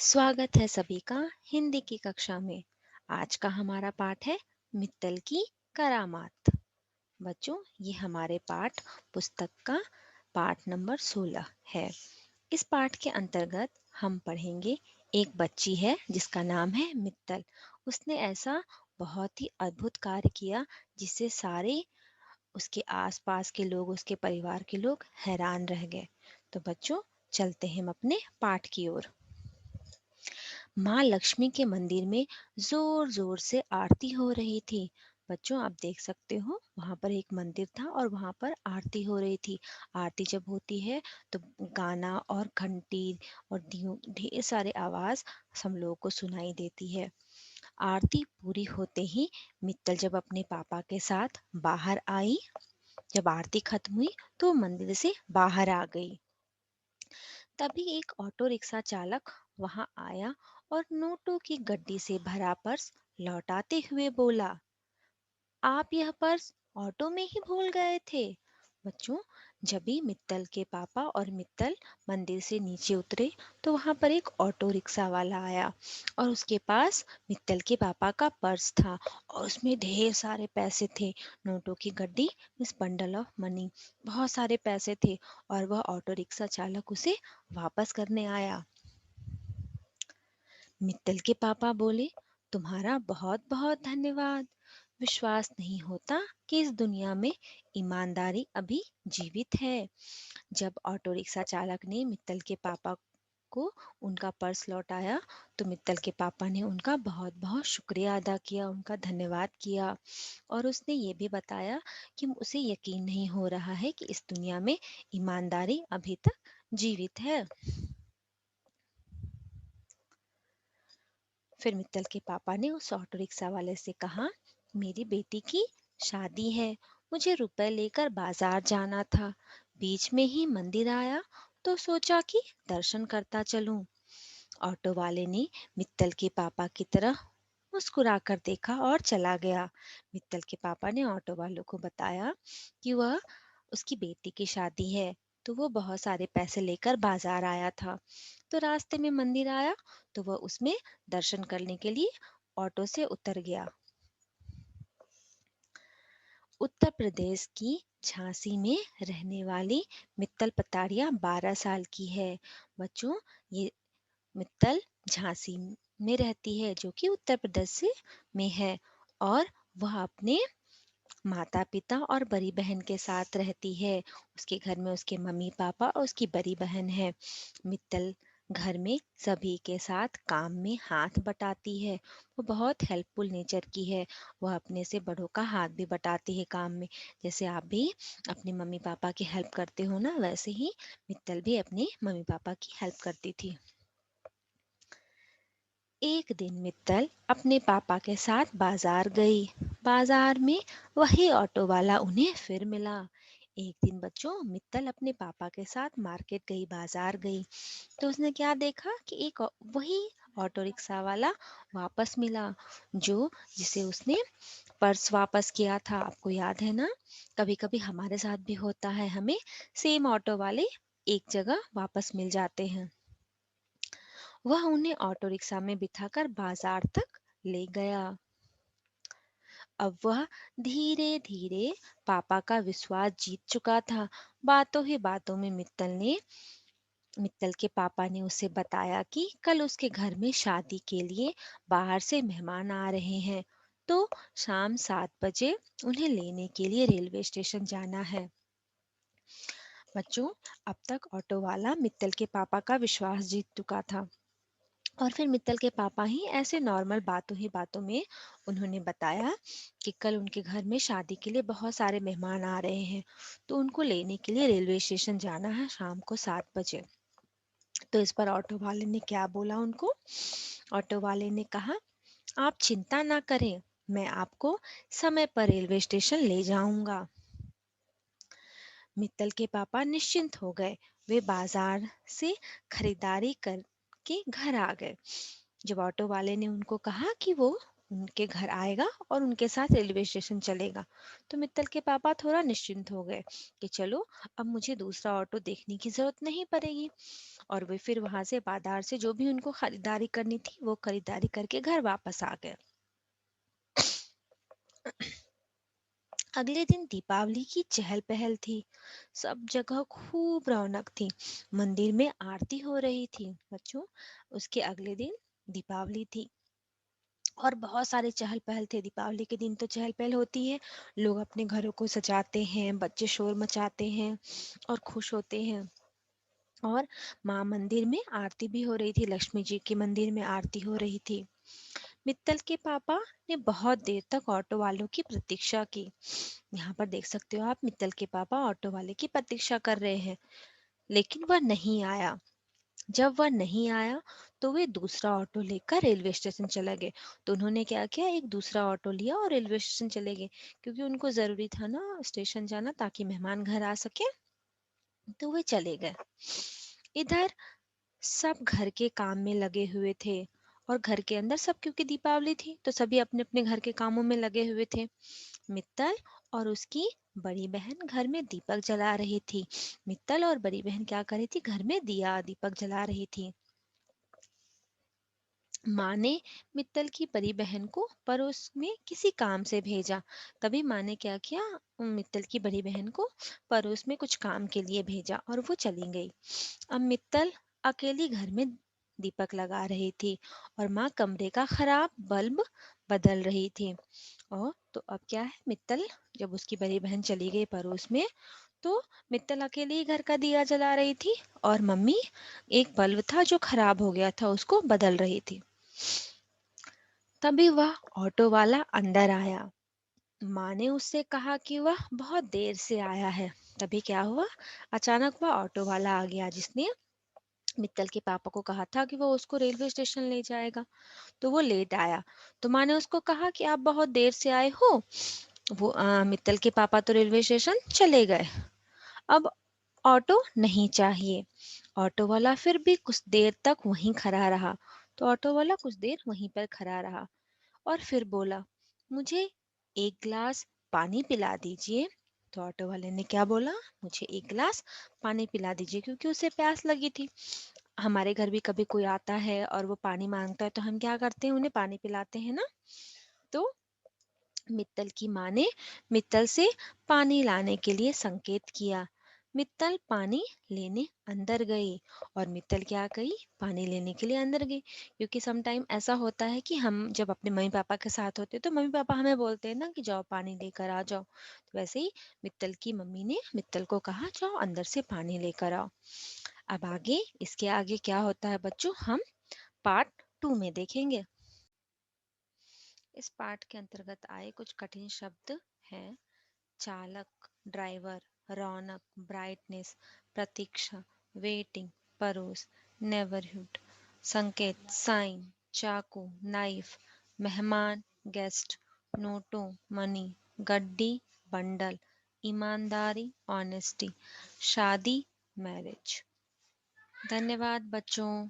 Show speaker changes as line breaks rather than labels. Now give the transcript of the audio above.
स्वागत है सभी का हिंदी की कक्षा में। आज का हमारा पाठ है मित्तल की करामात। बच्चों, ये हमारे पाठ पुस्तक का पाठ नंबर 16 है। इस पाठ के अंतर्गत हम पढ़ेंगे, एक बच्ची है जिसका नाम है मित्तल। उसने ऐसा बहुत ही अद्भुत कार्य किया जिससे सारे उसके आसपास के लोग, उसके परिवार के लोग हैरान रह गए। तो बच्चों, चलते हैं हम अपने पाठ की ओर। माँ लक्ष्मी के मंदिर में जोर जोर से आरती हो रही थी। बच्चों, आप देख सकते हो वहां पर एक मंदिर था और वहां पर आरती हो रही थी। आरती जब होती है तो गाना और घंटी और दियों ढेर सारे आवाज हम लोगों को सुनाई देती है। आरती पूरी होते ही मित्तल जब अपने पापा के साथ बाहर आई, जब आरती खत्म हुई तो वो मंदिर से बाहर आ गई। तभी एक ऑटो रिक्शा चालक वहां आया और नोटों की गड्डी से भरा पर्स लौटाते हुए बोला, आप यह पर्स ऑटो में ही भूल गए थे। बच्चों, जब भी मित्तल के पापा और मित्तल मंदिर से नीचे उतरे तो वहां पर एक ऑटो रिक्शा वाला आया और उसके पास मित्तल के पापा का पर्स था और उसमें ढेर सारे पैसे थे। नोटों की गड्डी, मिस बंडल ऑफ मनी, बहुत सारे पैसे थे और वह ऑटो रिक्शा चालक उसे वापस करने आया। मित्तल के पापा बोले, तुम्हारा बहुत बहुत धन्यवाद। विश्वास नहीं होता कि इस दुनिया में ईमानदारी अभी जीवित है। जब ऑटो रिक्शा चालक ने मित्तल के पापा को उनका पर्स लौटाया तो मित्तल के पापा ने उनका बहुत बहुत शुक्रिया अदा किया, उनका धन्यवाद किया और उसने ये भी बताया कि उसे यकीन नहीं हो रहा है कि इस दुनिया में ईमानदारी अभी तक जीवित है। फिर मित्तल के पापा ने उस ऑटो रिक्शा वाले से कहा, मेरी बेटी की शादी है, मुझे रुपए लेकर बाजार जाना था। बीच में ही मंदिर आया तो सोचा कि दर्शन करता चलूं। ऑटो वाले ने मित्तल के पापा की तरफ मुस्कुराकर देखा और चला गया। मित्तल के पापा ने ऑटो वालों को बताया कि वह उसकी बेटी की शादी है, तो वो बहुत सारे पैसे लेकर बाजार आया था। तो रास्ते में मंदिर आया तो वह उसमें दर्शन करने के लिए ऑटो से उतर गया। उत्तर प्रदेश की झांसी में रहने वाली मित्तल पताड़िया 12 साल की है। बच्चों, ये मित्तल झांसी में रहती है जो कि उत्तर प्रदेश से में है और वह अपने माता पिता और बड़ी बहन के साथ रहती है। उसके घर में उसके मम्मी पापा और उसकी बड़ी बहन है। मित्तल घर में सभी के साथ काम में हाथ बटाती है। वो बहुत हेल्पफुल नेचर की है। वह अपने से बड़ों का हाथ भी बटाती है काम में। जैसे आप भी अपने मम्मी पापा की हेल्प करते हो ना, वैसे ही मित्तल भी अपने मम्मी पापा की हेल्प करती थी। एक दिन मित्तल अपने पापा के साथ बाजार गई। बाजार में वही ऑटो वाला उन्हें फिर मिला। एक दिन बच्चों, मित्तल अपने पापा के साथ मार्केट गई, बाजार गई, तो उसने क्या देखा कि वही ऑटो रिक्शा वाला वापस मिला, जो जिसे उसने पर्स वापस किया था। आपको याद है ना, कभी कभी हमारे साथ भी होता है, हमें सेम ऑटो वाले एक जगह वापस मिल जाते हैं। वह उन्हें ऑटो रिक्शा में बिठाकर बाजार तक ले गया। अब वह धीरे धीरे पापा का विश्वास जीत चुका था। बातों ही बातों में मित्तल के पापा ने उसे बताया कि कल उसके घर में शादी के लिए बाहर से मेहमान आ रहे हैं, तो शाम 7 बजे उन्हें लेने के लिए रेलवे स्टेशन जाना है। बच्चों, अब तक ऑटो वाला मित्तल के पापा का विश्वास जीत चुका था और फिर मित्तल के पापा ही ऐसे नॉर्मल बातों ही बातों में उन्होंने बताया कि कल उनके घर में शादी के लिए बहुत सारे मेहमान आ रहे हैं, तो उनको लेने के लिए रेलवे स्टेशन जाना है शाम को 7 बजे। तो इस पर ऑटो वाले ने क्या बोला उनको, ऑटो वाले ने कहा, आप चिंता ना करें, मैं आपको समय पर रेलवे स्टेशन ले जाऊंगा। मित्तल के पापा निश्चिंत हो गए। वे बाजार से खरीदारी करके घर आ गए। जब ऑटो वाले ने उनको कहा कि वो उनके घर आएगा और उनके साथ रेलवे स्टेशन चलेगा। तो मित्तल के पापा थोड़ा निश्चिंत हो गए कि चलो अब मुझे दूसरा ऑटो देखने की जरूरत नहीं पड़ेगी। और वे फिर वहां से बाजार से जो भी उनको खरीदारी करनी थी वो खरीदारी करके घर वापस आ गए। अगले दिन दीपावली की चहल पहल थी। सब जगह खूब रौनक थी। मंदिर में आरती हो रही थी बच्चों। उसके अगले दिन दीपावली थी और बहुत सारे चहल पहल थे। दीपावली के दिन तो चहल पहल होती है, लोग अपने घरों को सजाते हैं, बच्चे शोर मचाते हैं और खुश होते हैं। और माँ मंदिर में आरती भी हो रही थी, लक्ष्मी जी के मंदिर में आरती हो रही थी। मित्तल के पापा ने बहुत देर तक ऑटो वालों की प्रतीक्षा की। यहाँ पर देख सकते हो आप, मित्तल के पापा ऑटो वाले की प्रतीक्षा कर रहे हैं, लेकिन वह नहीं आया। जब वह नहीं आया तो वे दूसरा ऑटो लेकर रेलवे स्टेशन चले गए। तो उन्होंने क्या किया, एक दूसरा ऑटो लिया और रेलवे स्टेशन चले गए, क्योंकि उनको जरूरी था ना स्टेशन जाना ताकि मेहमान घर आ सके। तो वे चले गए। इधर सब घर के काम में लगे हुए थे और घर के अंदर सब, क्योंकि दीपावली थी तो सभी अपने अपने घर के कामों में लगे हुए थे। मित्तल और उसकी बड़ी बहन घर में दीपक जला रही थी। मित्तल और बड़ी बहन क्या कर रही थी, घर में दिया दीपक जला रही थी। माँ ने मित्तल की बड़ी बहन को पड़ोस में किसी काम से भेजा। तभी माँ ने क्या किया, मित्तल की बड़ी बहन को पड़ोस में कुछ काम के लिए भेजा और वो चली गई। अब मित्तल अकेली घर में दीपक लगा रही थी और माँ कमरे का खराब बल्ब बदल रही थी। और तो अब क्या है, मित्तल जब उसकी बड़ी बहन चली गई पड़ोस में, तो मित्तल अकेले ही घर का दिया जला रही थी और मम्मी एक बल्ब था जो खराब हो गया था उसको बदल रही थी। तभी वह ऑटो वाला अंदर आया। माँ ने उससे कहा कि वह बहुत देर से आया है। तभी क्या हुआ, अचानक वह ऑटो वाला आ गया जिसने मित्तल के पापा को कहा था कि वो उसको रेलवे स्टेशन ले जाएगा। तो वो लेट आया। तो माँ ने उसको कहा कि आप बहुत देर से आए हो। वो मित्तल के पापा तो रेलवे स्टेशन चले गए, अब ऑटो नहीं चाहिए। ऑटो वाला फिर भी कुछ देर तक वहीं खड़ा रहा। तो ऑटो वाला कुछ देर वहीं पर खड़ा रहा और फिर बोला, मुझे एक गिलास पानी पिला दीजिए। तो ऑटो वाले ने क्या बोला, मुझे एक गिलास पानी पिला दीजिए, क्योंकि उसे प्यास लगी थी। हमारे घर भी कभी कोई आता है और वो पानी मांगता है तो हम क्या करते हैं, उन्हें पानी पिलाते हैं ना। तो मित्तल की माँ ने मित्तल से पानी लाने के लिए संकेत किया। मित्तल पानी लेने अंदर गई और मित्तल क्या गई, पानी लेने के लिए अंदर गई। क्योंकि सम टाइम ऐसा होता है कि हम जब अपने मम्मी पापा के साथ होते हैं तो मम्मी पापा हमें बोलते हैं ना कि जाओ पानी लेकर आ जाओ। तो वैसे ही मित्तल की मम्मी ने मित्तल को कहा, जाओ अंदर से पानी लेकर आओ। अब आगे, इसके आगे क्या होता है बच्चों, हम पार्ट 2 में देखेंगे। इस पाठ के अंतर्गत आए कुछ कठिन शब्द हैं: चालक, ड्राइवर, रौनक, ब्राइटनेस, प्रतीक्षा, वेटिंग, परोस, नेबरहुड, संकेत, साइन, चाकू, नाइफ, मेहमान, गेस्ट, नोटों, मनी, गड्डी, बंडल, ईमानदारी, ऑनेस्टी, शादी, मैरिज। धन्यवाद बच्चों।